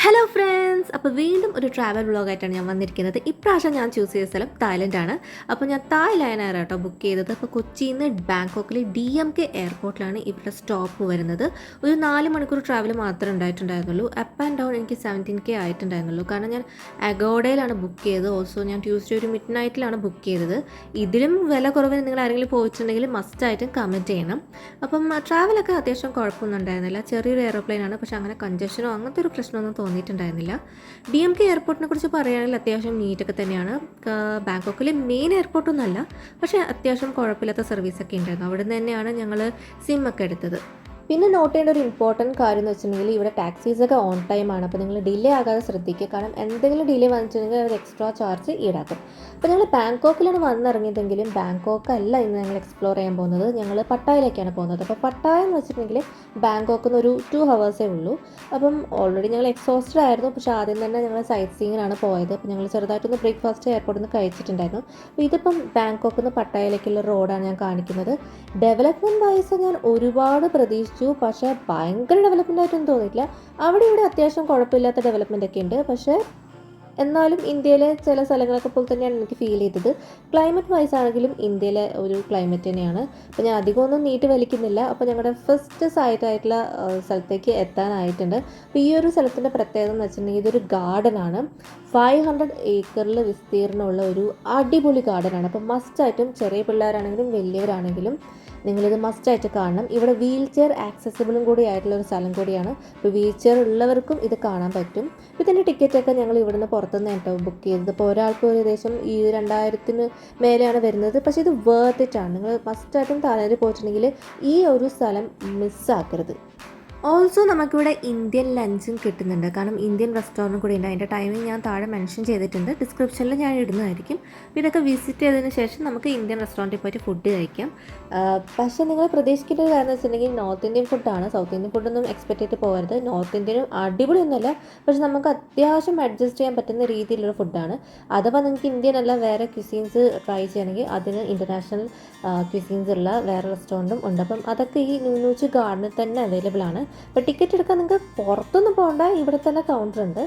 Hello friends, അപ്പോൾ വീണ്ടും ഒരു ട്രാവൽ വ്ളോഗായിട്ടാണ് ഞാൻ വന്നിരിക്കുന്നത്. ഇപ്രാവശ്യം ഞാൻ ചൂസ് ചെയ്ത സ്ഥലം തായ്ലൻഡാണ്. അപ്പോൾ ഞാൻ തായ് ലൈനാണ് കേട്ടോ ബുക്ക് ചെയ്തത്. അപ്പോൾ കൊച്ചിയിൽ നിന്ന് ബാങ്കോക്കിലെ DMK എയർപോർട്ടിലാണ് ഇവിടെ സ്റ്റോപ്പ് വരുന്നത്. ഒരു 4 മണിക്കൂർ ട്രാവൽ മാത്രമേ ഉണ്ടായിട്ടുണ്ടായിരുന്നുള്ളൂ. അപ്പ് ആൻഡ് ഡൗൺ എനിക്ക് 17K ആയിട്ടുണ്ടായിരുന്നുള്ളൂ. കാരണം ഞാൻ അഗോഡയിലാണ് ബുക്ക് ചെയ്തത്. ഓൾസോ ഞാൻ ട്യൂസ്ഡേ ഒരു മിഡ് നൈറ്റിലാണ് ബുക്ക് ചെയ്തത്. ഇതിലും വില കുറവിന് നിങ്ങൾ ആരെങ്കിലും പോയിട്ടുണ്ടെങ്കിൽ മസ്റ്റായിട്ടും കമൻറ്റ് ചെയ്യണം. അപ്പം ട്രാവലൊക്കെ അത്യാവശ്യം കുഴപ്പമൊന്നും ഉണ്ടായിരുന്നില്ല. ചെറിയൊരു എയർപ്ലെയിനാണ്, പക്ഷേ അങ്ങനെ കൺജഷനോ അങ്ങനത്തെ ഒരു പ്രശ്നമൊന്നും തോന്നിയിട്ടുണ്ടായിരുന്നില്ല. DMK എയർപോർട്ടിനെ കുറിച്ച് പറയുകയാണെങ്കിൽ അത്യാവശ്യം നീറ്റൊക്കെ തന്നെയാണ്. ബാങ്കോക്കിലെ മെയിൻ എയർപോർട്ടൊന്നുമല്ല, പക്ഷേ അത്യാവശ്യം കുഴപ്പമില്ലാത്ത സർവീസൊക്കെ ഉണ്ടായിരുന്നു. അവിടെ നിന്ന് തന്നെയാണ് ഞങ്ങൾ സിമ്മൊക്കെ എടുത്തത്. പിന്നെ നോട്ട് ചെയ്യേണ്ട ഒരു ഇമ്പോർട്ടൻറ്റ് കാര്യം എന്ന് വെച്ചിട്ടുണ്ടെങ്കിൽ ഇവിടെ ടാക്സീസൊക്കെ ഓൺ ടൈമാണ്. അപ്പോൾ നിങ്ങൾ ഡിലേ ആകാതെ ശ്രദ്ധിക്കുക. കാരണം എന്തെങ്കിലും ഡിലേ വന്നിട്ടുണ്ടെങ്കിൽ അവർ എക്സ്ട്രാ ചാർജ് ഈടാക്കും. അപ്പോൾ ഞങ്ങൾ ബാങ്കോക്കിലാണ് വന്നിറങ്ങിയതെങ്കിലും ബാങ്കോക്ക് അല്ല ഇന്ന് ഞങ്ങൾ എക്സ്പ്ലോർ ചെയ്യാൻ പോകുന്നത്. ഞങ്ങൾ പട്ടായയിലേക്കാണ് പോകുന്നത്. അപ്പോൾ പട്ടായ എന്ന് വെച്ചിട്ടുണ്ടെങ്കിൽ ബാങ്കോക്കിൽ നിന്ന് ഒരു 2 ഹവേഴ്സേ ഉള്ളൂ. അപ്പം ഓൾറെഡി ഞങ്ങൾ എക്സോസ്റ്റഡ് ആയിരുന്നു. പക്ഷേ ആദ്യം തന്നെ ഞങ്ങൾ സൈറ്റ് സീയിങ്ങിനാണ് പോയത്. അപ്പോൾ ഞങ്ങൾ ചെറുതായിട്ടൊന്ന് ബ്രേക്ക്ഫാസ്റ്റ് എയർപോർട്ടിൽ നിന്ന് കഴിച്ചിട്ടുണ്ടായിരുന്നു. അപ്പോൾ ഇതിപ്പം ബാങ്കോക്കിൽ നിന്ന് പട്ടായയിലേക്കുള്ള റോഡാണ് ഞാൻ കാണിക്കുന്നത്. ഡെവലപ്മെൻറ്റ് വൈസ് ഞാൻ ഒരുപാട് പ്രതീക്ഷിച്ചു, പക്ഷേ ഭയങ്കര ഡെവലപ്മെൻ്റ് ആയിട്ടൊന്നും തോന്നിയിട്ടില്ല. അവിടെ ഇവിടെ അത്യാവശ്യം കുഴപ്പമില്ലാത്ത ഡെവലപ്മെൻ്റ് ഒക്കെ ഉണ്ട്. പക്ഷേ എന്നാലും ഇന്ത്യയിലെ ചില സ്ഥലങ്ങളൊക്കെ പോലെ തന്നെയാണ് എനിക്ക് ഫീൽ ചെയ്തത്. ക്ലൈമറ്റ് വൈസ് ആണെങ്കിലും ഇന്ത്യയിലെ ഒരു ക്ലൈമറ്റ് തന്നെയാണ്. അപ്പോൾ ഞാൻ അധികമൊന്നും നീട്ടി വലിക്കുന്നില്ല. അപ്പോൾ ഞങ്ങളുടെ ഫസ്റ്റ് സൈറ്റായിട്ടുള്ള സ്ഥലത്തേക്ക് എത്താനായിട്ടുണ്ട്. അപ്പോൾ ഈ ഒരു സ്ഥലത്തിൻ്റെ പ്രത്യേകത എന്ന് വെച്ചിട്ടുണ്ടെങ്കിൽ ഇതൊരു ഗാർഡനാണ്. 500 ഏക്കറിൽ വിസ്തീർണ്ണമുള്ള ഒരു അടിപൊളി ഗാർഡനാണ്. അപ്പോൾ മസ്റ്റായിട്ടും ചെറിയ പിള്ളേരാണെങ്കിലും വലിയവരാണെങ്കിലും നിങ്ങളിത് മസ്റ്റായിട്ട് കാണണം. ഇവിടെ വീൽ ചെയർ ആക്സസിബിളും കൂടി ആയിട്ടുള്ള ഒരു സ്ഥലം കൂടിയാണ്. ഇപ്പോൾ വീൽ ചെയർ ഉള്ളവർക്കും ഇത് കാണാൻ പറ്റും. ഇതിൻ്റെ ടിക്കറ്റൊക്കെ ഞങ്ങൾ ഇവിടുന്ന് പുറത്തുനിന്ന് കേട്ടോ ബുക്ക് ചെയ്തത്. ഇപ്പോൾ ഒരാൾക്ക് ഏകദേശം ഈ 2000 മേലെയാണ് വരുന്നത്. പക്ഷേ ഇത് വേർത്ത് ഇറ്റാണ്. നിങ്ങൾ മസ്റ്റായിട്ടും തായ്ലൻഡിൽ പോയിട്ടുണ്ടെങ്കിൽ ഈ ഒരു സ്ഥലം മിസ്സാക്കരുത്. ഓൾസോ നമുക്കിവിടെ ഇന്ത്യൻ ലഞ്ചും കിട്ടുന്നുണ്ട്. കാരണം ഇന്ത്യൻ റെസ്റ്റോറൻറ്റ് കൂടി ഉണ്ട്. അതിൻ്റെ ടൈമിംഗ് ഞാൻ താഴെ മെൻഷൻ ചെയ്തിട്ടുണ്ട്. ഡിസ്ക്രിപ്ഷനിൽ ഞാൻ ഇടുന്നതായിരിക്കും. ഇതൊക്കെ വിസിറ്റ് ചെയ്തതിന് ശേഷം നമുക്ക് ഇന്ത്യൻ റെസ്റ്റോറൻറ്റിൽ പോയിട്ട് ഫുഡ് കഴിക്കാം. പക്ഷേ നിങ്ങൾ പ്രതീക്ഷിക്കേണ്ട ഒരു കാര്യം എന്ന് വെച്ചിട്ടുണ്ടെങ്കിൽ നോർത്ത് ഇന്ത്യൻ ഫുഡാണ്. സൗത്ത് ഇന്ത്യൻ ഫുഡൊന്നും എക്സ്പെക്ട് ചെയ്തിട്ട് പോകരുത്. നോർത്ത് ഇന്ത്യനും അടിപൊളിയൊന്നുമല്ല, പക്ഷെ നമുക്ക് അത്യാവശ്യം അഡ്ജസ്റ്റ് ചെയ്യാൻ പറ്റുന്ന രീതിയിലുള്ള ഫുഡാണ്. അഥവാ നിങ്ങൾക്ക് ഇന്ത്യൻ അല്ല വേറെ ക്വിസീൻസ് ട്രൈ ചെയ്യണമെങ്കിൽ അതിന് ഇൻ്റർനാഷണൽ ക്വിസീൻസ് ഉള്ള വേറെ റെസ്റ്റോറൻറ്റും ഉണ്ട്. അപ്പം അതൊക്കെ ഈ ന്യൂനൂച്ച് ഗാർഡനിൽ തന്നെ അവൈലബിൾ ആണ്. അപ്പോൾ ടിക്കറ്റ് എടുക്കാൻ നിങ്ങൾക്ക് പുറത്തൊന്നും പോകണ്ട, ഇവിടെ തന്നെ കൗണ്ടർ ഉണ്ട്.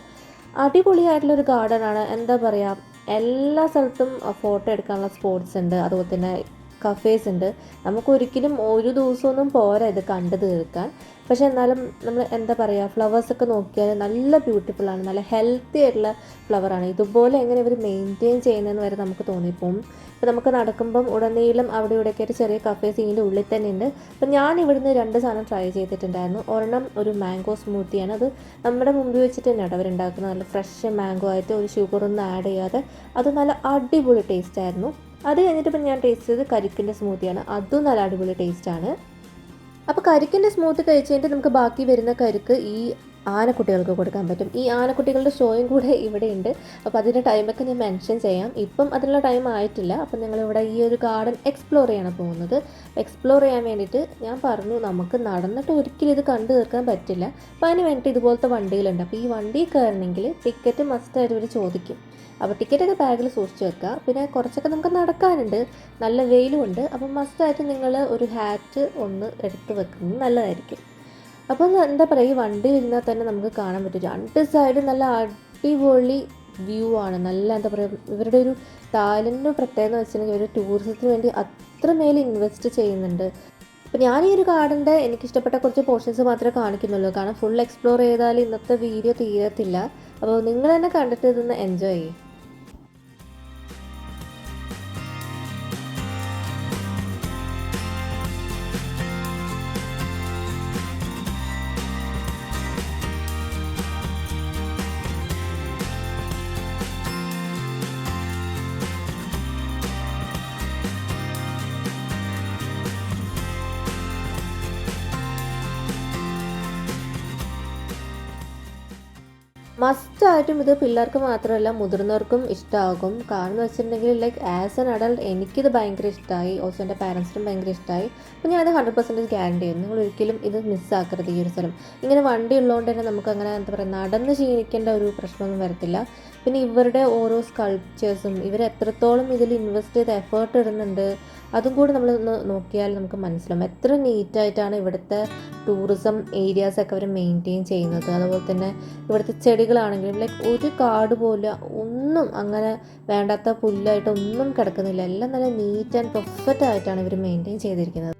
അടിപൊളിയായിട്ടുള്ളൊരു ഗാർഡനാണ്. എന്താ പറയുക, എല്ലാ സ്ഥലത്തും ഫോട്ടോ എടുക്കാനുള്ള സ്പോട്ട്സ് ഉണ്ട്. അതുപോലെ തന്നെ കഫേസ് ഉണ്ട്. നമുക്കൊരിക്കലും ഒരു ദിവസമൊന്നും പോരാ ഇത് കണ്ടു തീർക്കാൻ. പക്ഷേ എന്നാലും നമ്മൾ എന്താ പറയുക, ഫ്ലവേഴ്സൊക്കെ നോക്കിയാൽ നല്ല ബ്യൂട്ടിഫുള്ളാണ്. നല്ല ഹെൽത്തി ആയിട്ടുള്ള ഫ്ലവറാണ്. ഇതുപോലെ എങ്ങനെ ഇവർ മെയിൻറ്റെയിൻ ചെയ്യുന്നതെന്ന് വരെ നമുക്ക് തോന്നിപ്പോവും. ഇപ്പോൾ നമുക്ക് നടക്കുമ്പം ഉടനീളം അവിടെ ഇവിടെയൊക്കെ ആയിട്ട് ചെറിയ കഫേസ് ഇതിൻ്റെ ഉള്ളിൽ തന്നെ ഉണ്ട്. അപ്പം ഞാൻ ഇവിടുന്ന് 2 സാധനം ട്രൈ ചെയ്തിട്ടുണ്ടായിരുന്നു. ഒരെണ്ണം ഒരു മാംഗോ സ്മൂത്തിയാണ്. അത് നമ്മുടെ മുമ്പിൽ വെച്ചിട്ട് തന്നെയാണ് അവരുണ്ടാക്കുന്നത്. നല്ല ഫ്രഷ് മാംഗോ ആയിട്ട് ഒരു ഷുഗറൊന്നും ആഡ് ചെയ്യാതെ അത് നല്ല അടിപൊളി ടേസ്റ്റ് ആയിരുന്നു. അത് കഴിഞ്ഞിട്ട് ഇപ്പം ഞാൻ ടേസ്റ്റ് ചെയ്തത് കരിക്കിൻ്റെ സ്മൂത്തിയാണ്. അതും നല്ല അടിപൊളി ടേസ്റ്റാണ്. അപ്പോൾ കരിക്കിൻ്റെ സ്മൂത്ത് കഴിച്ച് കഴിഞ്ഞിട്ട് നമുക്ക് ബാക്കി വരുന്ന കരിക്ക് ഈ ആനക്കുട്ടികൾക്ക് കൊടുക്കാൻ പറ്റും. ഈ ആനക്കുട്ടികളുടെ ഷോയും കൂടെ ഇവിടെ ഉണ്ട്. അപ്പോൾ അതിൻ്റെ ടൈമൊക്കെ ഞാൻ മെൻഷൻ ചെയ്യാം. ഇപ്പം അതിനുള്ള ടൈം ആയിട്ടില്ല. അപ്പം ഞങ്ങളിവിടെ ഈ ഒരു ഗാർഡൻ എക്സ്പ്ലോർ ചെയ്യാണ് പോകുന്നത്. എക്സ്പ്ലോർ ചെയ്യാൻ വേണ്ടിയിട്ട് ഞാൻ പറഞ്ഞു നമുക്ക് നടന്നിട്ട് ഒരിക്കലും ഇത് കണ്ടു തീർക്കാൻ പറ്റില്ല. അപ്പോൾ അതിന് വേണ്ടിയിട്ട് ഇതുപോലത്തെ വണ്ടികളുണ്ട്. അപ്പോൾ ഈ വണ്ടി കയറണമെങ്കിൽ ടിക്കറ്റ് മസ്റ്റായിട്ട് ഇവർ ചോദിക്കും. അപ്പോൾ ടിക്കറ്റൊക്കെ ബാഗിൽ സൂക്ഷിച്ച് വെക്കുക. പിന്നെ കുറച്ചൊക്കെ നമുക്ക് നടക്കാനുണ്ട്, നല്ല വെയിലും ഉണ്ട്. അപ്പം മസ്റ്റായിട്ട് നിങ്ങൾ ഒരു ഹാറ്റ് ഒന്ന് എടുത്ത് വെക്കുന്നത് നല്ലതായിരിക്കും. അപ്പം എന്താ പറയുക, ഈ വണ്ടി ഇരുന്നാൽ തന്നെ നമുക്ക് കാണാൻ പറ്റും 2 സൈഡ് നല്ല അടിപൊളി വ്യൂ ആണ്. നല്ല എന്താ പറയുക, ഇവരുടെ ഒരു തായ്ലൻഡിൻ്റെ പ്രത്യേകത എന്ന് വെച്ചിട്ടുണ്ടെങ്കിൽ ഒരു ടൂറിസത്തിന് വേണ്ടി അത്രമേൽ ഇൻവെസ്റ്റ് ചെയ്യുന്നുണ്ട്. അപ്പോൾ ഞാൻ ഈ ഒരു ഗാർഡൻ്റെ എനിക്കിഷ്ടപ്പെട്ട കുറച്ച് പോർഷൻസ് മാത്രമേ കാണിക്കുന്നുള്ളൂ. കാരണം ഫുൾ എക്സ്പ്ലോർ ചെയ്താൽ ഇന്നത്തെ വീഡിയോ തീരത്തില്ല. അപ്പോൾ നിങ്ങൾ തന്നെ കണ്ടിട്ട് ഇതൊന്ന് എൻജോയ് ചെയ്യും. മസ്റ്റായിട്ടും ഇത് പിള്ളേർക്ക് മാത്രമല്ല മുതിർന്നവർക്കും ഇഷ്ടമാകും. കാരണം എന്ന് വെച്ചിട്ടുണ്ടെങ്കിൽ ലൈക്ക് ആസ് എൻ അഡൾട്ട് എനിക്കിത് ഭയങ്കര ഇഷ്ടമായി. ഓൾസോ എൻ്റെ പാരൻസിനും ഭയങ്കര ഇഷ്ടമായി. അപ്പോൾ ഞാനത് 100% ഗ്യാരണ്ടി ചെയ്യുന്നു. നിങ്ങൾ ഒരിക്കലും ഇത് മിസ്സാക്കരുത്. ഈ ഒരു സ്ഥലം ഇങ്ങനെ വണ്ടി ഉള്ളതുകൊണ്ട് തന്നെ നമുക്ക് അങ്ങനെ എന്താ പറയുക നടന്ന് ക്ഷീണിക്കേണ്ട ഒരു പ്രശ്നമൊന്നും വരത്തില്ല. പിന്നെ ഇവരുടെ ഓരോ സ്കൾപ്ചേഴ്സും ഇവർ എത്രത്തോളം ഇതിൽ ഇൻവെസ്റ്റ് ചെയ്ത് എഫേർട്ട് ഇടുന്നുണ്ട് അതും കൂടി നമ്മളൊന്ന് നോക്കിയാൽ നമുക്ക് മനസ്സിലാവും എത്ര നീറ്റായിട്ടാണ് ഇവിടുത്തെ ടൂറിസം ഏരിയാസൊക്കെ അവർ മെയിൻറ്റെയിൻ ചെയ്യുന്നത്. അതുപോലെ തന്നെ ഇവിടുത്തെ ചെടികൾ ചെടികളാണെങ്കിലും ലൈക്ക് ഒരു കാട് പോലെ ഒന്നും അങ്ങനെ വേണ്ടാത്ത പുല്ലായിട്ടൊന്നും കിടക്കുന്നില്ല. എല്ലാം നല്ല നീറ്റ് ആൻഡ് പെർഫെക്റ്റ് ആയിട്ടാണ് ഇവർ മെയിൻറ്റെയിൻ ചെയ്തിരിക്കുന്നത്.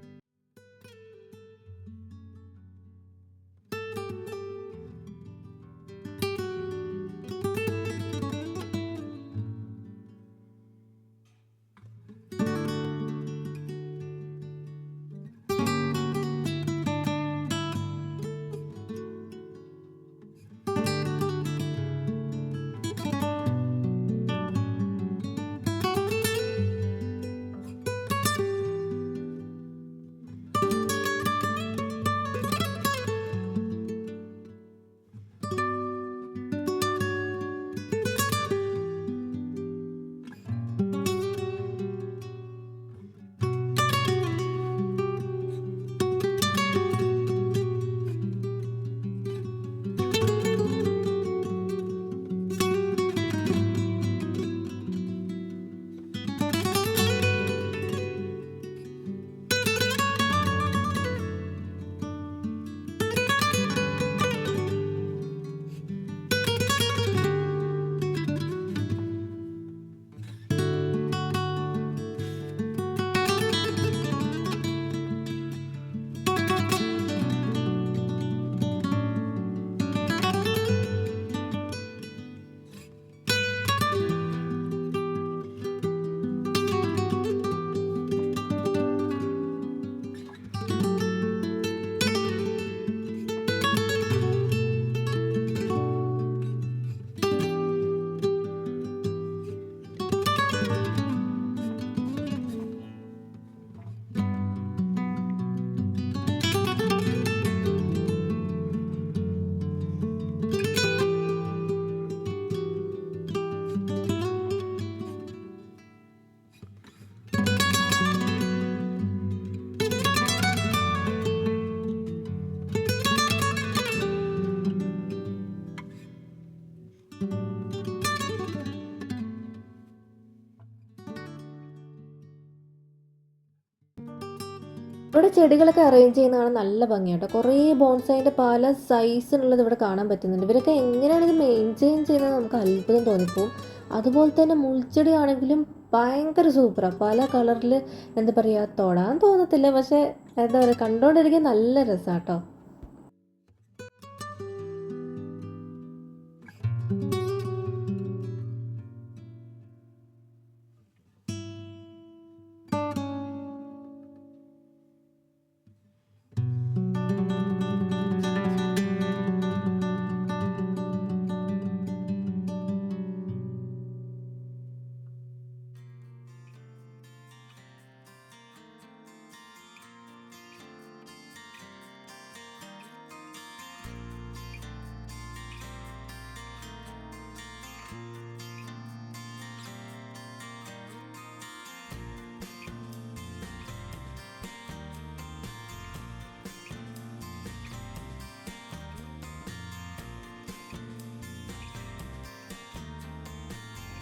ഇവിടെ ചെടികളൊക്കെ അറേഞ്ച് ചെയ്യുന്നതാണ് നല്ല ഭംഗിയാട്ടോ. കുറേ ബോൺസായിൻ്റെ പല സൈസിനുള്ളത് ഇവിടെ കാണാൻ പറ്റുന്നുണ്ട്. ഇവരൊക്കെ എങ്ങനെയാണ് ഇത് മെയിൻറ്റെയിൻ ചെയ്യുന്നത് നമുക്ക് അത്ഭുതം തോന്നിപ്പോവും. അതുപോലെ തന്നെ മുൾച്ചെടി ആണെങ്കിലും ഭയങ്കര സൂപ്പറാണ്. പല കളറിൽ എന്താ പറയുക, തൊടാൻ തോന്നത്തില്ല, പക്ഷേ എന്താ പറയുക, കണ്ടുകൊണ്ടിരിക്കാൻ നല്ല രസമാട്ടോ.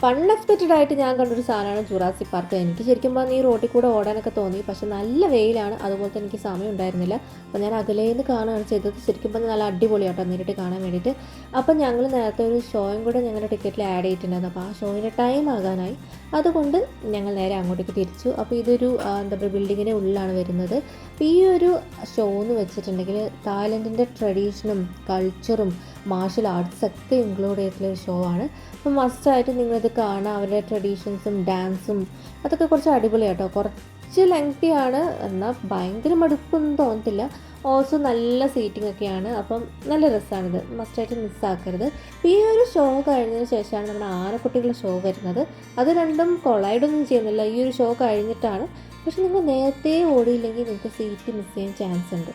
അൺഎക്സ്പെക്റ്റഡ് ആയിട്ട് ഞാൻ കണ്ടൊരു സാധനമാണ് ജുറാസിക് പാർക്ക്. എനിക്ക് ശരിക്കും പറഞ്ഞാൽ ഈ റോട്ടിൽ കൂടെ ഓടാനൊക്കെ തോന്നി, പക്ഷെ നല്ല വെയിലാണ്, അതുപോലെ തന്നെ എനിക്ക് സമയം ഉണ്ടായിരുന്നില്ല. അപ്പോൾ ഞാൻ അകലേന്ന് കാണുകയാണ് ചെയ്തത്. ശരിക്കും പറഞ്ഞാൽ നല്ല അടിപൊളിയാട്ടോ നേരിട്ട് കാണാൻ വേണ്ടിയിട്ട്. അപ്പം ഞങ്ങൾ നേരത്തെ ഒരു ഷോയും കൂടെ ഞങ്ങളുടെ ടിക്കറ്റിൽ ആഡ് ചെയ്തിട്ടുണ്ടായിരുന്നു. അപ്പോൾ ആ ഷോയിൻ്റെ ടൈം ആകാനായി, അതുകൊണ്ട് ഞങ്ങൾ നേരെ അങ്ങോട്ടേക്ക് തിരിച്ചു. അപ്പോൾ ഇതൊരു എന്താ പറയുക, ബിൽഡിങ്ങിൻ്റെ ഉള്ളിലാണ് വരുന്നത്. അപ്പോൾ ഈ ഒരു ഷോ എന്ന് വെച്ചിട്ടുണ്ടെങ്കിൽ തായ്ലൻഡിൻ്റെ ട്രഡീഷനും കൾച്ചറും മാർഷൽ ആർട്സൊക്കെ ഇൻക്ലൂഡ് ചെയ്തിട്ടുള്ളൊരു ഷോ ആണ്. അപ്പോൾ മസ്റ്റായിട്ട് നിങ്ങളിത് കാണാം. അവരുടെ ട്രഡീഷൻസും ഡാൻസും അതൊക്കെ കുറച്ച് അടിപൊളിയാട്ടോ. കുറച്ച് ലെങ്തി ആണ്, എന്നാൽ ഭയങ്കര മടുപ്പൊന്നും തോന്നത്തില്ല. ഓൾസോ നല്ല സീറ്റിംഗ് ഒക്കെയാണ്. അപ്പം നല്ല രസമാണിത്, മസ്റ്റായിട്ട് മിസ്സാക്കരുത്. ഈ ഒരു ഷോ കഴിഞ്ഞതിന് ശേഷമാണ് നമ്മുടെ ആനക്കുട്ടികളുടെ ഷോ വരുന്നത്. അത് രണ്ടും കൊളൈഡൊന്നും ചെയ്യുന്നില്ല, ഈ ഒരു ഷോ കഴിഞ്ഞിട്ടാണ്. പക്ഷെ നിങ്ങൾ നേരത്തെ ഓടിയില്ലെങ്കിൽ നിങ്ങൾക്ക് സീറ്റ് മിസ് ചെയ്യാൻ ചാൻസ് ഉണ്ട്.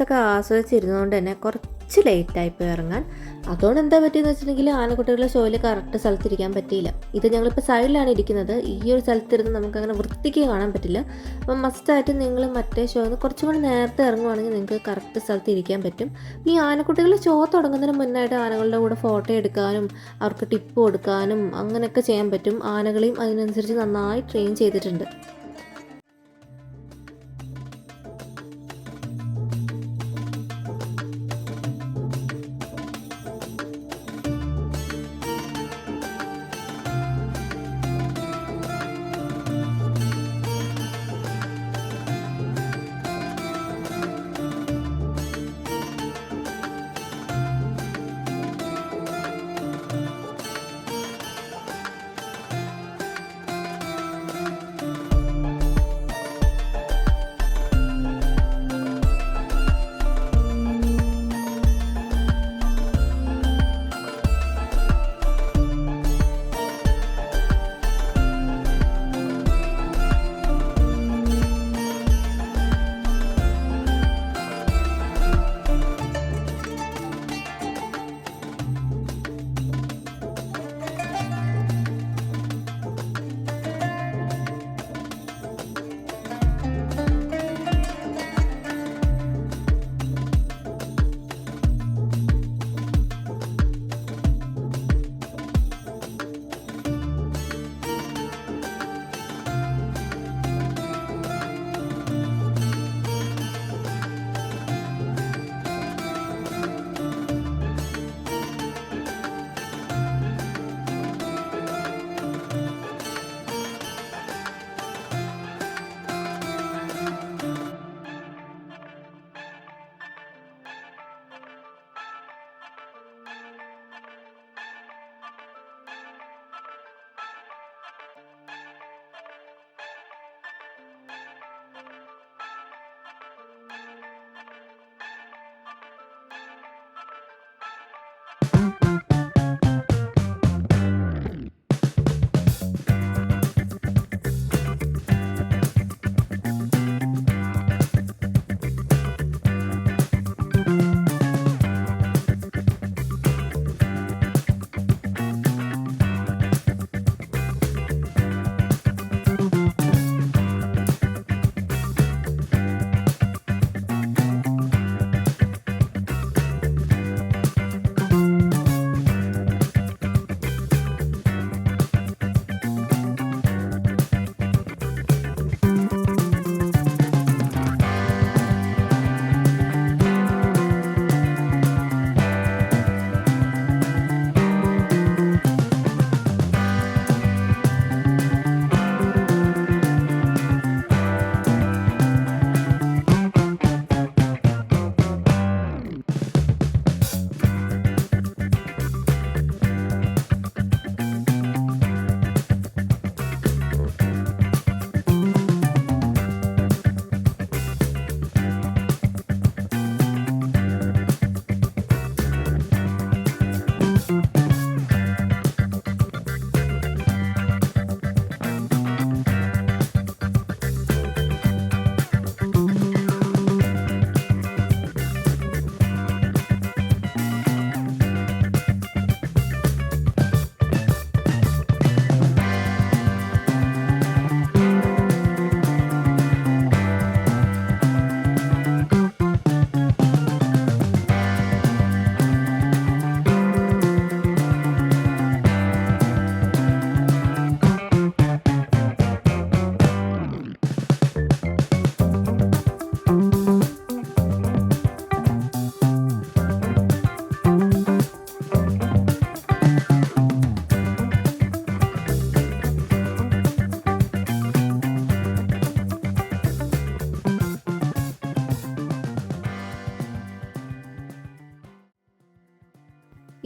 ഒക്കെ ആസ്വദിച്ചിരുന്നതുകൊണ്ട് തന്നെ കുറച്ച് ലേറ്റായിപ്പോയി ഇറങ്ങാൻ. അതുകൊണ്ട് എന്താ പറ്റിയെന്ന് വെച്ചിട്ടുണ്ടെങ്കിൽ ആനക്കുട്ടികളുടെ ഷോയിൽ കറക്റ്റ് സ്ഥലത്തിരിക്കാൻ പറ്റിയില്ല. ഇത് ഞങ്ങളിപ്പോൾ സൈഡിലാണ് ഇരിക്കുന്നത്. ഈ ഒരു സ്ഥലത്തിരുന്ന് നമുക്കങ്ങനെ വൃത്തിക്ക് കാണാൻ പറ്റില്ല. അപ്പം മസ്റ്റായിട്ട് നിങ്ങൾ മറ്റേ ഷോയിൽ നിന്ന് കുറച്ചും കൂടി നേരത്തെ ഇറങ്ങുവാണെങ്കിൽ നിങ്ങൾക്ക് കറക്റ്റ് സ്ഥലത്ത് ഇരിക്കാൻ പറ്റും. ഈ ആനക്കുട്ടികളുടെ ഷോ തുടങ്ങുന്നതിന് മുന്നായിട്ട് ആനകളുടെ കൂടെ ഫോട്ടോ എടുക്കാനും അവർക്ക് ടിപ്പ് കൊടുക്കാനും അങ്ങനെയൊക്കെ ചെയ്യാൻ പറ്റും. ആനകളെയും അതിനനുസരിച്ച് നന്നായി ട്രെയിൻ ചെയ്തിട്ടുണ്ട്.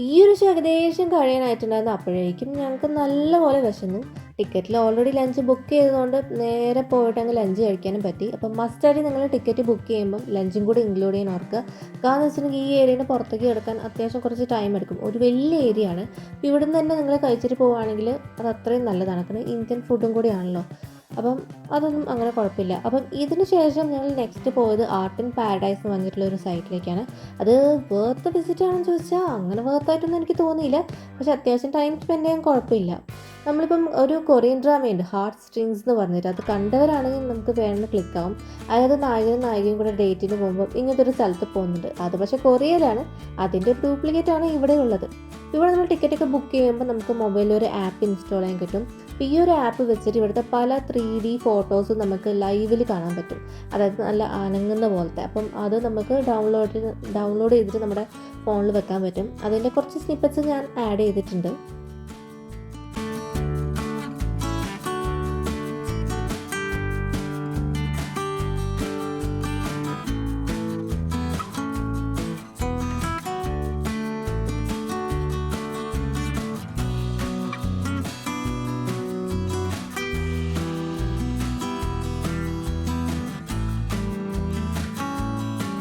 ഈ ഒരു ഷോ ഏകദേശം കഴിയാനായിട്ടുണ്ടായിരുന്നു. അപ്പോഴേക്കും ഞങ്ങൾക്ക് നല്ലപോലെ വിശന്നു. ടിക്കറ്റിൽ ഓൾറെഡി ലഞ്ച് ബുക്ക് ചെയ്തതുകൊണ്ട് നേരെ പോയിട്ട് അങ്ങ് ലഞ്ച് കഴിക്കാനും പറ്റി. അപ്പം മസ്റ്റായിട്ട് നിങ്ങൾ ടിക്കറ്റ് ബുക്ക് ചെയ്യുമ്പം ലഞ്ചും കൂടി ഇൻക്ലൂഡ് ചെയ്യാൻ ഓർക്കുക. കാരണം വെച്ചിട്ടുണ്ടെങ്കിൽ ഈ ഏരിയയുടെ പുറത്തേക്ക് കിടക്കാൻ അത്യാവശ്യം കുറച്ച് ടൈം എടുക്കും. ഒരു വലിയ ഏരിയ ആണ്. ഇവിടെ നിന്ന് തന്നെ നിങ്ങൾ കഴിച്ചിട്ട് പോവുകയാണെങ്കിൽ അത് അത്രയും നല്ലതാണ്. കാരണം ഇന്ത്യൻ ഫുഡും കൂടിയാണല്ലോ. അപ്പം അതൊന്നും അങ്ങനെ കുഴപ്പമില്ല. അപ്പം ഇതിന് ശേഷം ഞങ്ങൾ നെക്സ്റ്റ് പോയത് ആർട്ട് ഇൻ പാരഡൈസ് എന്ന് പറഞ്ഞിട്ടുള്ള ഒരു സൈറ്റിലേക്കാണ്. അത് വേർത്ത് വിസിറ്റ് ആണെന്ന് ചോദിച്ചാൽ അങ്ങനെ വേർത്തായിട്ടൊന്നും എനിക്ക് തോന്നിയില്ല. പക്ഷേ അത്യാവശ്യം ടൈം സ്പെൻഡ് ചെയ്യാൻ കുഴപ്പമില്ല. നമ്മളിപ്പം ഒരു കൊറിയൻ ഡ്രാമയുണ്ട് ഹാർട്ട് സ്ട്രിങ്സ് എന്ന് പറഞ്ഞിട്ട്, അത് കണ്ടവരാണെങ്കിൽ നമുക്ക് വേണമെന്ന് ക്ലിക്കാവും. അതായത് നായകനും നായികയും കൂടെ ഡേറ്റിന് പോകുമ്പോൾ ഇങ്ങനത്തെ ഒരു സ്ഥലത്ത് പോകുന്നുണ്ട്. അത് പക്ഷേ കൊറിയയിലാണ്. അതിൻ്റെ ഒരു ഡ്യൂപ്ലിക്കേറ്റ് ആണ് ഇവിടെ ഉള്ളത്. ഇവിടെ നമ്മൾ ടിക്കറ്റൊക്കെ ബുക്ക് ചെയ്യുമ്പോൾ നമുക്ക് മൊബൈലിൽ ഒരു ആപ്പ് ഇൻസ്റ്റാൾ ചെയ്യാൻ കിട്ടും. അപ്പോൾ ഈ ഒരു ആപ്പ് വെച്ചിട്ട് ഇവിടുത്തെ പല 3D ഫോട്ടോസും നമുക്ക് ലൈവിൽ കാണാൻ പറ്റും. അതായത് നല്ല അനങ്ങുന്ന പോലത്തെ. അപ്പം അത് നമുക്ക് ഡൗൺലോഡ് ചെയ്തിട്ട് നമ്മുടെ ഫോണിൽ വെക്കാൻ പറ്റും. അതിൻ്റെ കുറച്ച് സ്നിപ്പറ്റ്സ് ഞാൻ ആഡ് ചെയ്തിട്ടുണ്ട്.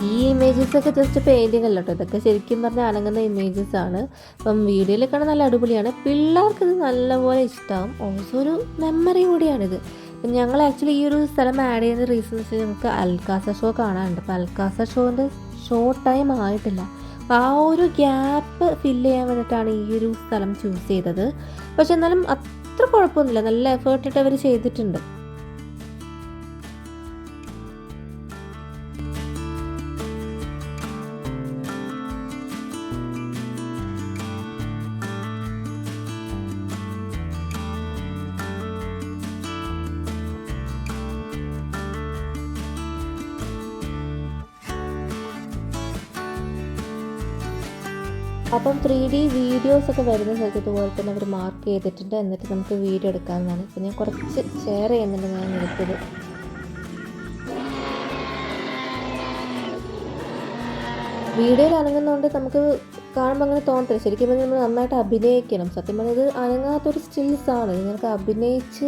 ഈ ഇമേജസൊക്കെ ജസ്റ്റ് പെയിൻറ്റിങ് അല്ല കേട്ടോ, ഇതൊക്കെ ശരിക്കും പറഞ്ഞാൽ അനങ്ങുന്ന ഇമേജസ് ആണ്. അപ്പം വീഡിയോയിൽ കാണാൻ നല്ല അടിപൊളിയാണ്. പിള്ളേർക്ക് ഇത് നല്ലപോലെ ഇഷ്ടമാവും. ഓൾസോ ഒരു മെമ്മറി കൂടിയാണിത്. അപ്പം ഞങ്ങൾ ആക്ച്വലി ഈ ഒരു സ്ഥലം ആഡ് ചെയ്യുന്ന റീസൺ എന്ന് വെച്ചാൽ ഞങ്ങൾക്ക് അൽക്കാസ ഷോ കാണാനുണ്ട്. അപ്പോൾ അൽക്കാസ ഷോൻ്റെ ഷോ ടൈം ആയിട്ടില്ല. അപ്പോൾ ആ ഒരു ഗ്യാപ്പ് ഫില്ല് ചെയ്യാൻ വേണ്ടിയിട്ടാണ് ഈ ഒരു സ്ഥലം ചൂസ് ചെയ്തത്. പക്ഷെ എന്നാലും അത്ര കുഴപ്പമൊന്നുമില്ല, നല്ല എഫേർട്ടിട്ട് അവർ ചെയ്തിട്ടുണ്ട്. അപ്പം 3D വീഡിയോസൊക്കെ വരുന്ന സ്ഥലത്ത് ഇതുപോലെ തന്നെ അവർ മാർക്ക് ചെയ്തിട്ടുണ്ട്. എന്നിട്ട് നമുക്ക് വീഡിയോ എടുക്കാവുന്നതാണ്. ഇപ്പം ഞാൻ കുറച്ച് ഷെയർ ചെയ്യുന്നുണ്ട് ഞാൻ എടുത്തത്. വീഡിയോയിൽ അനങ്ങുന്നതുകൊണ്ട് നമുക്ക് കാണുമ്പോൾ അങ്ങനെ തോന്നത്തില്ല. ശരിക്കും പറഞ്ഞാൽ നമ്മൾ നന്നായിട്ട് അഭിനയിക്കണം. സത്യം പറഞ്ഞാൽ ഇത് അനങ്ങാത്തൊരു സ്റ്റിൽസാണ്. നിങ്ങൾക്ക് അഭിനയിച്ച്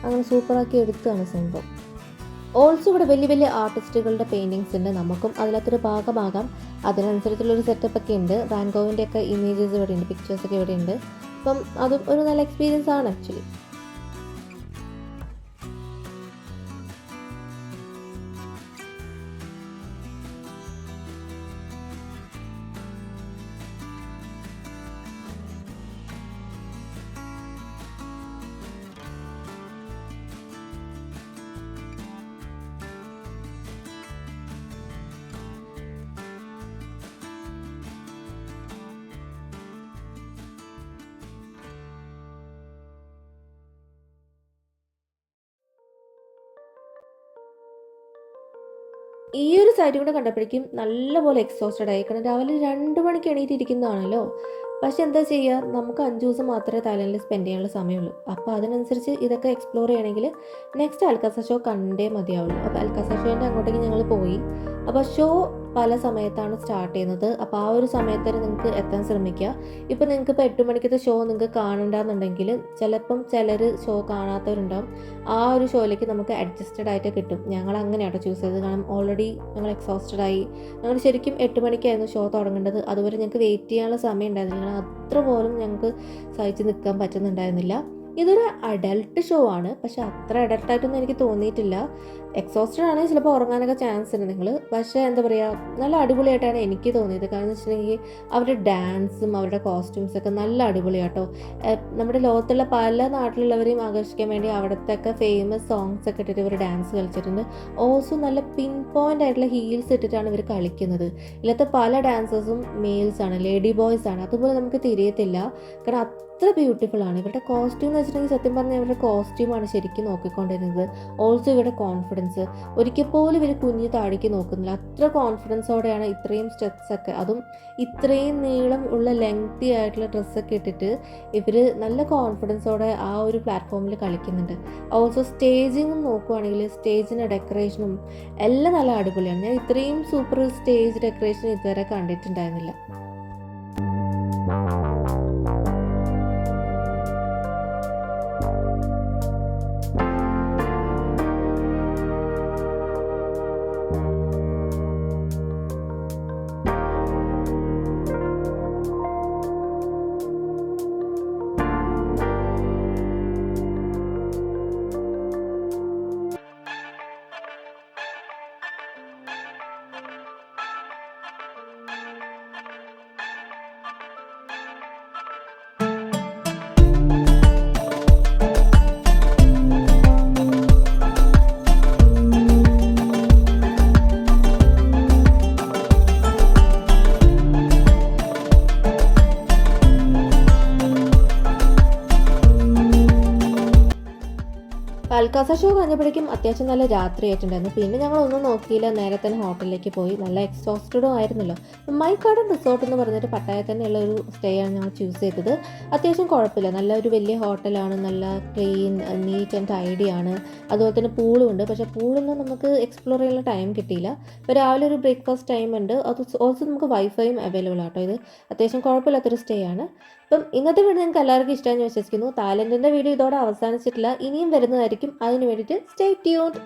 അങ്ങനെ സൂപ്പറാക്കി എടുക്കുകയാണ് സംഭവം. ഓൾസോ ഇവിടെ വലിയ വലിയ ആർട്ടിസ്റ്റുകളുടെ പെയിൻറ്റിങ്സ് ഉണ്ട്. നമുക്കും അതിനകത്തൊരു ഭാഗമാകാം. അതിനനുസരിച്ചുള്ളൊരു സെറ്റപ്പൊക്കെ ഉണ്ട്. വാൻ ഗോഗിൻ്റെ ഒക്കെ ഇമേജസ് ഇവിടെ ഉണ്ട്, പിക്ചേഴ്സൊക്കെ ഇവിടെ ഉണ്ട്. അപ്പം അതും ഒരു നല്ല എക്സ്പീരിയൻസ് ആണ് ആക്ച്വലി. ഈ ഒരു സൈറ്റും കൂടെ കണ്ടപ്പോഴേക്കും നല്ലപോലെ എക്സോസ്റ്റഡ് ആയി. കാരണം രാവിലെ 2 മണിക്ക് എണീറ്റിരിക്കുന്നതാണല്ലോ. പക്ഷെ എന്താ ചെയ്യുക, നമുക്ക് 5 ദിവസം മാത്രമേ തായ്ലൻഡിൽ സ്പെൻഡ് ചെയ്യാനുള്ള സമയമുള്ളൂ. അപ്പോൾ അതിനനുസരിച്ച് ഇതൊക്കെ എക്സ്പ്ലോർ ചെയ്യണമെങ്കിൽ നെക്സ്റ്റ് അൽക്കാസ ഷോ കണ്ടേ മതിയാവുള്ളൂ. അപ്പോൾ അൽക്കാസ ഷോൻ്റെ അങ്ങോട്ടേക്ക് ഞങ്ങൾ പോയി. അപ്പോൾ ഷോ പല സമയത്താണ് സ്റ്റാർട്ട് ചെയ്യുന്നത്. അപ്പോൾ ആ ഒരു സമയത്ത് തന്നെ നിങ്ങൾക്ക് എത്താൻ ശ്രമിക്കുക. ഇപ്പോൾ നിങ്ങൾക്ക് ഇപ്പോൾ 8 മണിക്കത്തെ ഷോ നിങ്ങൾക്ക് കാണണ്ടെന്നുണ്ടെങ്കിൽ ചിലപ്പം ചിലർ ഷോ കാണാത്തവരുണ്ടാവും. ആ ഒരു ഷോയിലേക്ക് നമുക്ക് അഡ്ജസ്റ്റഡ് ആയിട്ട് കിട്ടും. ഞങ്ങൾ അങ്ങനെയാട്ടോ ചൂസ് ചെയ്തത്. കാരണം ഓൾറെഡി ഞങ്ങൾ എക്സോസ്റ്റഡ് ആയി. ഞങ്ങൾ ശരിക്കും 8 മണിക്കായിരുന്നു ഷോ തുടങ്ങേണ്ടത്. അതുവരെ ഞങ്ങൾക്ക് വെയിറ്റ് ചെയ്യാനുള്ള സമയം ഉണ്ടായിരുന്നില്ല. അത്ര പോലും ഞങ്ങൾക്ക് സഹിച്ച് നിൽക്കാൻ പറ്റുന്നുണ്ടായിരുന്നില്ല. ഇതൊരു അഡൽട്ട് ഷോ ആണ്. പക്ഷെ അത്ര അഡൽട്ടായിട്ടൊന്നും എനിക്ക് തോന്നിയിട്ടില്ല. എക്സോസ്റ്റഡ് ആണെങ്കിൽ ചിലപ്പോൾ ഉറങ്ങാനൊക്കെ ചാൻസ് ഉണ്ട് നിങ്ങൾ. പക്ഷേ എന്താ പറയുക, നല്ല അടിപൊളിയായിട്ടാണ് എനിക്ക് തോന്നിയത്. കാരണം എന്ന് വെച്ചിട്ടുണ്ടെങ്കിൽ അവരുടെ ഡാൻസും അവരുടെ കോസ്റ്റ്യൂംസൊക്കെ നല്ല അടിപൊളിയാട്ടോ. നമ്മുടെ ലോകത്തുള്ള പല നാട്ടിലുള്ളവരെയും ആകർഷിക്കാൻ വേണ്ടി അവിടത്തെയൊക്കെ ഫേമസ് സോങ്സ് ഒക്കെ ഇട്ടിട്ട് ഇവർ ഡാൻസ് കളിച്ചിട്ടുണ്ട്. ഓൾസോ നല്ല പിൻ പോയിൻ്റ് ആയിട്ടുള്ള ഹീൽസ് ഇട്ടിട്ടാണ് ഇവർ കളിക്കുന്നത്. ഇല്ലാത്ത പല ഡാൻസേഴ്സും മെയിൽസ് ആണ്, ലേഡി ബോയ്സ് ആണ്. അതുപോലെ നമുക്ക് തിരിയത്തില്ല. കാരണം അത്ര ബ്യൂട്ടിഫുൾ ആണ്. ഇവരുടെ കോസ്റ്റ്യൂം എന്ന് വെച്ചിട്ടുണ്ടെങ്കിൽ സത്യം പറഞ്ഞാൽ ഇവരുടെ കോസ്റ്റ്യൂമാണ് ശരിക്കും നോക്കിക്കൊണ്ടിരുന്നത്. ഓൾസോ ഇവരുടെ കോൺഫിഡൻസ് ഒരിക്കൽ പോലും ഇവർ കുഞ്ഞു താടിക്ക് നോക്കുന്നില്ല. അത്ര കോൺഫിഡൻസോടെയാണ് ഇത്രയും സ്റ്റെപ്സൊക്കെ, അതും ഇത്രയും നീളം ഉള്ള ലെങ്തി ആയിട്ടുള്ള ഡ്രസ്സൊക്കെ ഇട്ടിട്ട് ഇവർ നല്ല കോൺഫിഡൻസോടെ ആ ഒരു പ്ലാറ്റ്ഫോമിൽ കളിക്കുന്നുണ്ട്. ഓൾസോ സ്റ്റേജിങ്ങും നോക്കുവാണെങ്കിൽ സ്റ്റേജിൻ്റെ ഡെക്കറേഷനും എല്ലാം നല്ല അടിപൊളിയാണ്. ഞാൻ ഇത്രയും സൂപ്പർ സ്റ്റേജ് ഡെക്കറേഷൻ ഇതുവരെ കണ്ടിട്ടുണ്ടായിരുന്നില്ല. അൽക്കാസ ഷോ കഴിഞ്ഞപ്പോഴേക്കും അത്യാവശ്യം നല്ല രാത്രി ആയിട്ടുണ്ടായിരുന്നു. പിന്നെ ഞങ്ങളൊന്നും നോക്കിയില്ല, നേരെ തന്നെ ഹോട്ടലിലേക്ക് പോയി. നല്ല എക്സോസ്റ്റഡും ആയിരുന്നല്ലോ. മൈ ഗാർഡൻ റിസോർട്ട് എന്ന് പറഞ്ഞിട്ട് പട്ടായയിൽ തന്നെയുള്ള ഒരു സ്റ്റേ ആണ് ഞങ്ങൾ ചൂസ് ചെയ്തത്. അത്യാവശ്യം കുഴപ്പമില്ല, നല്ല ഒരു വലിയ ഹോട്ടലാണ്, നല്ല ക്ലീൻ നീറ്റ് ആൻഡ് ടൈഡി ആണ്. അതുപോലെ തന്നെ പൂളും ഉണ്ട്. പക്ഷേ പൂളൊന്നും നമുക്ക് എക്സ്പ്ലോർ ചെയ്യാനുള്ള ടൈം കിട്ടിയില്ല. ഇപ്പോൾ രാവിലെ ഒരു ബ്രേക്ക്ഫാസ്റ്റ് ടൈം ഉണ്ട്, അത് ഓൾസോ നമുക്ക് വൈഫൈയും അവൈലബിൾ ആട്ടോ. ഇത് അത്യാവശ്യം കുഴപ്പമില്ലാത്തൊരു സ്റ്റേ ആണ്. അപ്പം ഇന്നത്തെ വീഡിയോ നിങ്ങൾക്ക് എല്ലാവർക്കും ഇഷ്ടമാണെന്ന് വിശ്വസിക്കുന്നു. തായ്ലൻഡിൻ്റെ വീഡിയോ ഇതോടെ അവസാനിച്ചിട്ടില്ല, ഇനിയും വരുന്നതായിരിക്കും. അതിന് വേണ്ടിയിട്ട് സ്റ്റേ ട്യൂൺഡ്.